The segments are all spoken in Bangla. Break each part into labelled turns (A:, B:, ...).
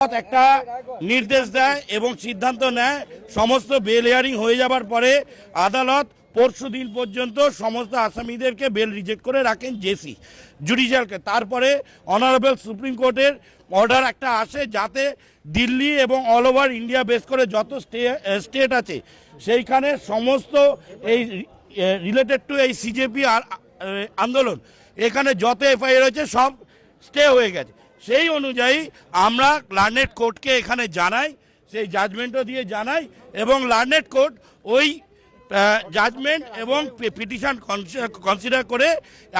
A: একটা নির্দেশ দেয় এবং সিদ্ধান্ত নেয় সমস্ত বেল হিয়ারিং হয়ে যাবার পরে আদালত পরশুদিন পর্যন্ত সমস্ত আসামিদেরকে বেল রিজেক্ট করে রাখেন জেসি জুডিশিয়ালকে। তারপরে অনারেবল সুপ্রিম কোর্টের অর্ডার একটা আসে যাতে দিল্লি এবং অল ওভার ইন্ডিয়া বেস করে যত স্টেট আছে সেইখানে সমস্ত এই রিলেটেড টু এই সিজেপি আন্দোলন এখানে যত এফআইআর হয়েছে সব স্টে হয়ে গেছে। সেই অনুযায়ী আমরা লার্নেড কোর্টকে এখানে জানাই, সেই জাজমেন্টও দিয়ে জানাই এবং লার্নেড কোর্ট ওই জাজমেন্ট এবং পিটিশন কনসিডার করে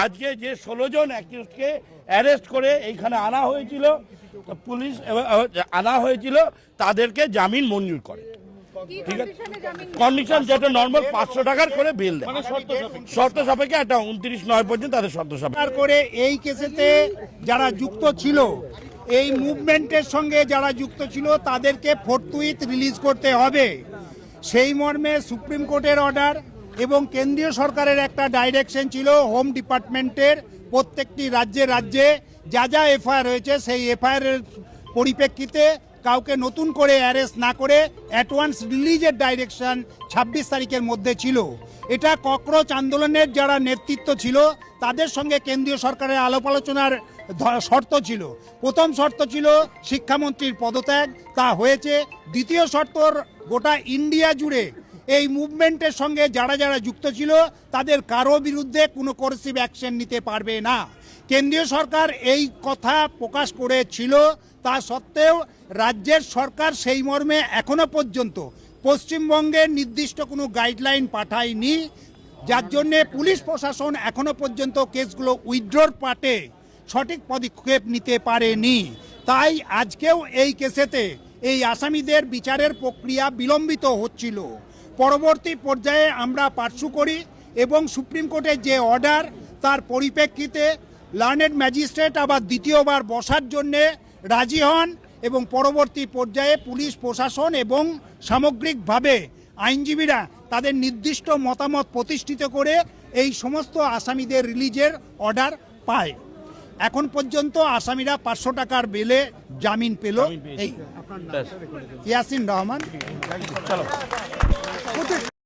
A: আজকে যে 16 জন অ্যাকিউজকে অ্যারেস্ট করে এইখানে আনা হয়েছিল, পুলিশ আনা হয়েছিল, তাদেরকে জামিন মঞ্জুর করে। ঠিক আছে, কন্ডিশন যেটা নর্মাল 500 টাকার করে বেল দেয়, শর্ত সাপেক্ষে একটা 29/9 পর্যন্ত তাদের শর্ত সাপেক্ষে
B: করে এই কেসেতে যারা যুক্ত ছিল, এই মুভমেন্টের সঙ্গে যারা যুক্ত ছিল তাদেরকে ফোর্থউইথ রিলিজ করতে হবে। সেই মর্মে সুপ্রিম কোর্টের অর্ডার এবং কেন্দ্রীয় সরকারের একটা ডাইরেকশন ছিল হোম ডিপার্টমেন্টের প্রত্যেকটি রাজ্যে যা যা এফআইআর হয়েছে সেই এফআইআরের পরিপ্রেক্ষিতে কাউকে নতুন করে অ্যারেস্ট না করে অ্যাডভান্স রিলিজের ডাইরেকশন 26 তারিখের মধ্যে ছিল। এটা ককরোচ আন্দোলনের যারা নেতৃত্ব ছিল তাদের সঙ্গে কেন্দ্রীয় সরকারের আলাপ আলোচনার শর্ত ছিল। প্রথম শর্ত ছিল শিক্ষামন্ত্রীর পদত্যাগ, তা হয়েছে। দ্বিতীয় শর্ত, গোটা ইন্ডিয়া জুড়ে এই মুভমেন্টের সঙ্গে যারা যারা যুক্ত ছিল তাদের কারো বিরুদ্ধে কোনো কোর্সিভ অ্যাকশন নিতে পারবে না। কেন্দ্রীয় সরকার এই কথা প্রকাশ করেছিল, তা সত্ত্বেও রাজ্যের সরকার সেই মর্মে এখনো পর্যন্ত পশ্চিমবঙ্গের নির্দিষ্ট কোনো গাইডলাইন পাঠায়নি, যার জন্যে পুলিশ প্রশাসন এখনো পর্যন্ত কেসগুলো উইথড্রর পার্টে সঠিক পদক্ষেপ নিতে পারেনি। তাই আজকেও এই কেসেতে এই আসামিদের বিচারের প্রক্রিয়া বিলম্বিত হচ্ছিল। পরবর্তী পর্যায়ে আমরা পার্সু করি এবং সুপ্রিম কোর্টের যে অর্ডার তার পরিপ্রেক্ষিতে লার্নেড ম্যাজিস্ট্রেট আবার দ্বিতীয়বার বসার জন্যে রাজি হন এবং পরবর্তী পর্যায়ে পুলিশ প্রশাসন এবং সামগ্রিকভাবে আইনজীবীরা তাদের নির্দিষ্ট মতামত প্রতিষ্ঠিত করে এই সমস্ত আসামিদের রিলিজের অর্ডার পায়। এখন পর্যন্ত আসামিরা 500 টাকার বেলে জামিন পেল। এই ইয়াসিন রহমান। চলো।